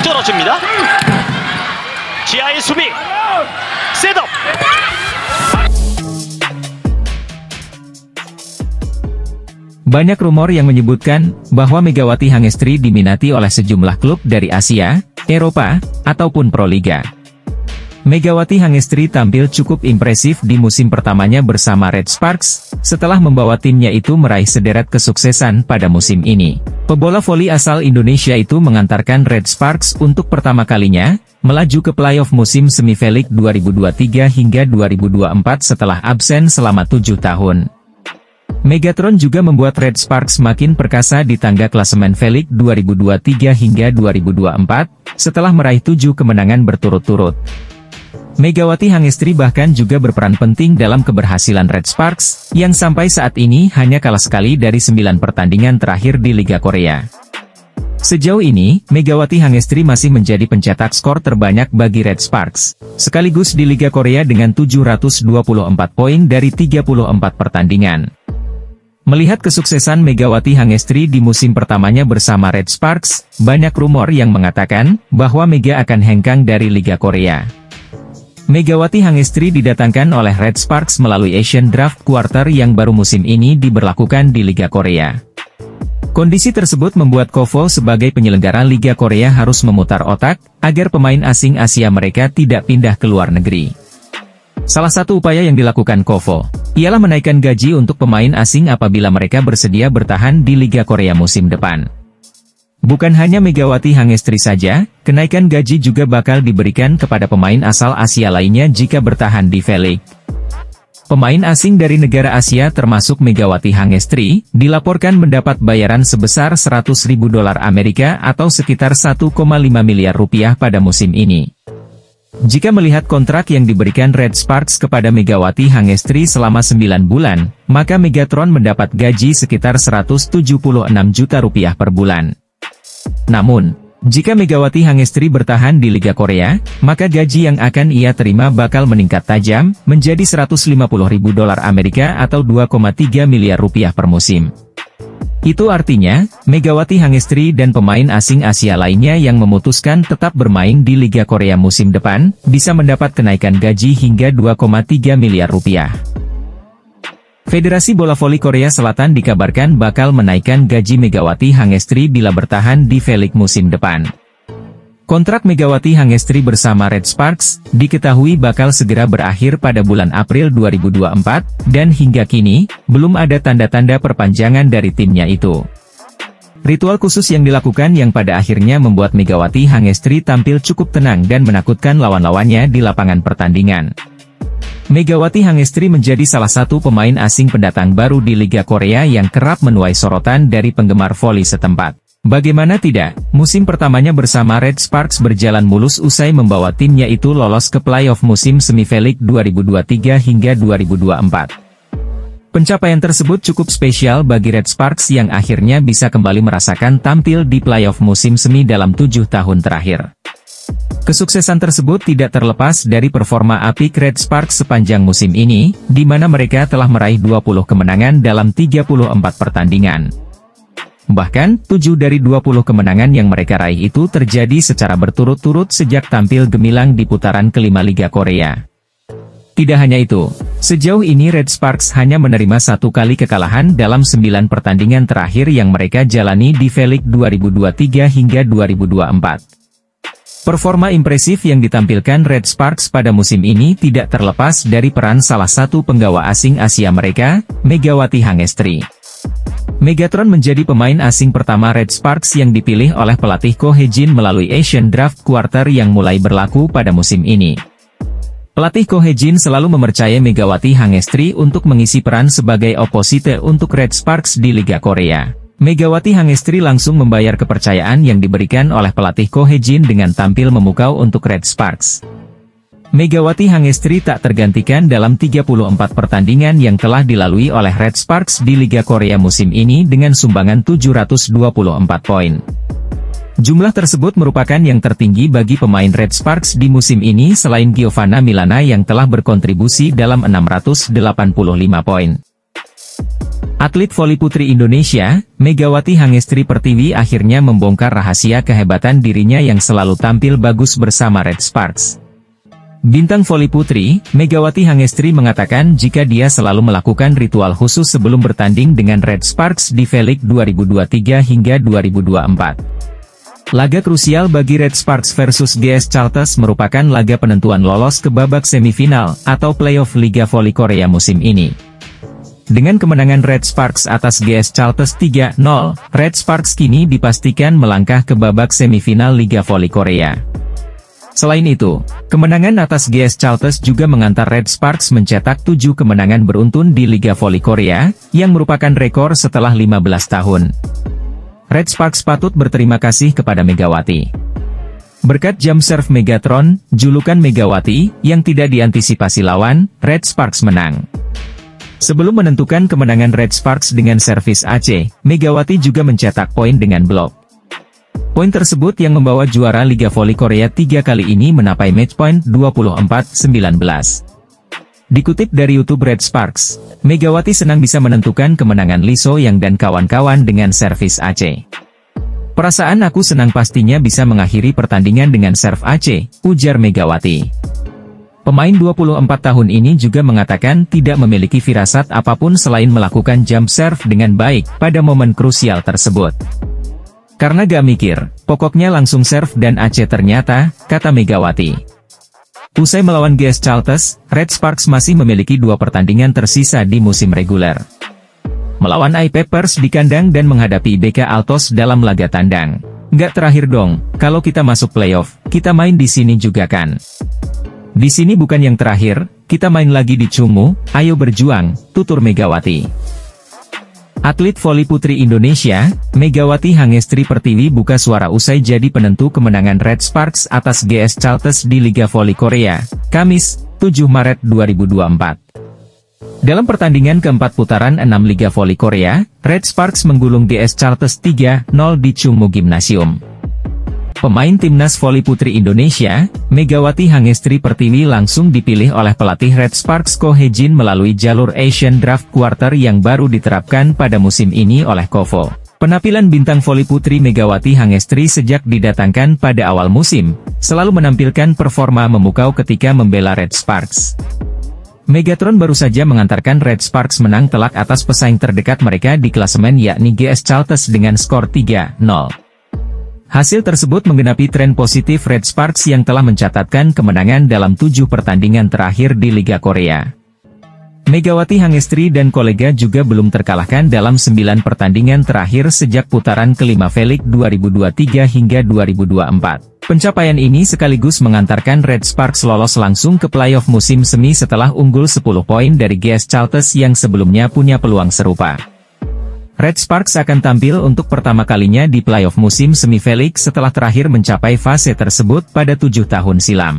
뚫어줍니다. 지하의 수비. 셋업. Banyak rumor yang menyebutkan bahwa Megawati Hangestri diminati oleh sejumlah klub dari Asia, Eropa, ataupun Proliga. Megawati Hangestri tampil cukup impresif di musim pertamanya bersama Red Sparks, setelah membawa timnya itu meraih sederet kesuksesan pada musim ini. Pebola voli asal Indonesia itu mengantarkan Red Sparks untuk pertama kalinya melaju ke playoff musim semi V-League 2023 hingga 2024 setelah absen selama 7 tahun. Megatron juga membuat Red Sparks makin perkasa di tangga klasemen V-League 2023 hingga 2024, setelah meraih 7 kemenangan berturut-turut. Megawati Hangestri bahkan juga berperan penting dalam keberhasilan Red Sparks, yang sampai saat ini hanya kalah sekali dari 9 pertandingan terakhir di Liga Korea. Sejauh ini, Megawati Hangestri masih menjadi pencetak skor terbanyak bagi Red Sparks, sekaligus di Liga Korea dengan 724 poin dari 34 pertandingan. Melihat kesuksesan Megawati Hangestri di musim pertamanya bersama Red Sparks, banyak rumor yang mengatakan bahwa Mega akan hengkang dari Liga Korea. Megawati Hangestri didatangkan oleh Red Sparks melalui Asian Draft Quarter yang baru musim ini diberlakukan di Liga Korea. Kondisi tersebut membuat KOFO sebagai penyelenggara Liga Korea harus memutar otak, agar pemain asing Asia mereka tidak pindah ke luar negeri. Salah satu upaya yang dilakukan KOFO ialah menaikkan gaji untuk pemain asing apabila mereka bersedia bertahan di Liga Korea musim depan. Bukan hanya Megawati Hangestri saja, kenaikan gaji juga bakal diberikan kepada pemain asal Asia lainnya jika bertahan di V-League. Pemain asing dari negara Asia termasuk Megawati Hangestri, dilaporkan mendapat bayaran sebesar $100.000 Amerika atau sekitar 1,5 miliar rupiah pada musim ini. Jika melihat kontrak yang diberikan Red Sparks kepada Megawati Hangestri selama 9 bulan, maka Megatron mendapat gaji sekitar 176 juta rupiah per bulan. Namun, jika Megawati Hangestri bertahan di Liga Korea, maka gaji yang akan ia terima bakal meningkat tajam, menjadi $150.000 Amerika atau 2,3 miliar rupiah per musim. Itu artinya, Megawati Hangestri dan pemain asing Asia lainnya yang memutuskan tetap bermain di Liga Korea musim depan, bisa mendapat kenaikan gaji hingga 2,3 miliar rupiah. Federasi Bola Voli Korea Selatan dikabarkan bakal menaikkan gaji Megawati Hangestri bila bertahan di V-League musim depan. Kontrak Megawati Hangestri bersama Red Sparks diketahui bakal segera berakhir pada bulan April 2024, dan hingga kini, belum ada tanda-tanda perpanjangan dari timnya itu. Ritual khusus yang dilakukan yang pada akhirnya membuat Megawati Hangestri tampil cukup tenang dan menakutkan lawan-lawannya di lapangan pertandingan. Megawati Hangestri menjadi salah satu pemain asing pendatang baru di Liga Korea yang kerap menuai sorotan dari penggemar voli setempat. Bagaimana tidak, musim pertamanya bersama Red Sparks berjalan mulus usai membawa timnya itu lolos ke playoff musim semi V-League 2023 hingga 2024. Pencapaian tersebut cukup spesial bagi Red Sparks yang akhirnya bisa kembali merasakan tampil di playoff musim semi dalam 7 tahun terakhir. Kesuksesan tersebut tidak terlepas dari performa apik Red Sparks sepanjang musim ini, di mana mereka telah meraih 20 kemenangan dalam 34 pertandingan. Bahkan, 7 dari 20 kemenangan yang mereka raih itu terjadi secara berturut-turut sejak tampil gemilang di putaran kelima Liga Korea. Tidak hanya itu, sejauh ini Red Sparks hanya menerima 1 kali kekalahan dalam 9 pertandingan terakhir yang mereka jalani di V-League 2023 hingga 2024. Performa impresif yang ditampilkan Red Sparks pada musim ini tidak terlepas dari peran salah satu penggawa asing Asia mereka, Megawati Hangestri. Megatron menjadi pemain asing pertama Red Sparks yang dipilih oleh pelatih Ko Hye-jin melalui Asian Draft Quarter yang mulai berlaku pada musim ini. Pelatih Ko Hye-jin selalu mempercayai Megawati Hangestri untuk mengisi peran sebagai oposite untuk Red Sparks di Liga Korea. Megawati Hangestri langsung membayar kepercayaan yang diberikan oleh pelatih Ko Hye-jin dengan tampil memukau untuk Red Sparks. Megawati Hangestri tak tergantikan dalam 34 pertandingan yang telah dilalui oleh Red Sparks di Liga Korea musim ini dengan sumbangan 724 poin. Jumlah tersebut merupakan yang tertinggi bagi pemain Red Sparks di musim ini selain Giovanna Milana yang telah berkontribusi dalam 685 poin. Atlet voli putri Indonesia, Megawati Hangestri Pertiwi akhirnya membongkar rahasia kehebatan dirinya yang selalu tampil bagus bersama Red Sparks. Bintang voli putri, Megawati Hangestri mengatakan jika dia selalu melakukan ritual khusus sebelum bertanding dengan Red Sparks di V-League 2023 hingga 2024. Laga krusial bagi Red Sparks versus GS Chalters merupakan laga penentuan lolos ke babak semifinal atau playoff Liga Voli Korea musim ini. Dengan kemenangan Red Sparks atas GS Chalters 3-0, Red Sparks kini dipastikan melangkah ke babak semifinal Liga Voli Korea. Selain itu, kemenangan atas GS Chalters juga mengantar Red Sparks mencetak 7 kemenangan beruntun di Liga Voli Korea, yang merupakan rekor setelah 15 tahun. Red Sparks patut berterima kasih kepada Megawati. Berkat jump serve Megatron, julukan Megawati, yang tidak diantisipasi lawan, Red Sparks menang. Sebelum menentukan kemenangan Red Sparks dengan servis AC, Megawati juga mencetak poin dengan blok. Poin tersebut yang membawa juara Liga Voli Korea 3 kali ini menapai match point 24-19. Dikutip dari YouTube Red Sparks, Megawati senang bisa menentukan kemenangan Lee So-young dan kawan-kawan dengan servis AC. Perasaan aku senang pastinya bisa mengakhiri pertandingan dengan serve AC, ujar Megawati. Pemain 24 tahun ini juga mengatakan tidak memiliki firasat apapun selain melakukan jump serve dengan baik pada momen krusial tersebut. Karena gak mikir, pokoknya langsung serve dan AC ternyata, kata Megawati. Usai melawan GS Chalters, Red Sparks masih memiliki 2 pertandingan tersisa di musim reguler. Melawan I-Papers di kandang dan menghadapi BK Altos dalam laga tandang. Gak terakhir dong, kalau kita masuk playoff, kita main di sini juga kan. Di sini bukan yang terakhir, kita main lagi di Chungmu, ayo berjuang, tutur Megawati. Atlet voli putri Indonesia, Megawati Hangestri Pertiwi buka suara usai jadi penentu kemenangan Red Sparks atas GS Chalters di Liga Voli Korea, Kamis, 7 Maret 2024. Dalam pertandingan keempat putaran 6 Liga Voli Korea, Red Sparks menggulung GS Chalters 3-0 di Chungmu Gymnasium. Pemain timnas voli putri Indonesia, Megawati Hangestri Pertiwi langsung dipilih oleh pelatih Red Sparks Ko Hye-jin melalui jalur Asian Draft Quarter yang baru diterapkan pada musim ini oleh KOVO. Penampilan bintang voli putri Megawati Hangestri sejak didatangkan pada awal musim, selalu menampilkan performa memukau ketika membela Red Sparks. Megatron baru saja mengantarkan Red Sparks menang telak atas pesaing terdekat mereka di klasemen yakni GS Chalters dengan skor 3-0. Hasil tersebut menggenapi tren positif Red Sparks yang telah mencatatkan kemenangan dalam 7 pertandingan terakhir di Liga Korea. Megawati Hangestri dan kolega juga belum terkalahkan dalam 9 pertandingan terakhir sejak putaran kelima V-League 2023 hingga 2024. Pencapaian ini sekaligus mengantarkan Red Sparks lolos langsung ke playoff musim semi setelah unggul 10 poin dari GS Chalters yang sebelumnya punya peluang serupa. Red Sparks akan tampil untuk pertama kalinya di playoff musim semi V-League setelah terakhir mencapai fase tersebut pada 7 tahun silam.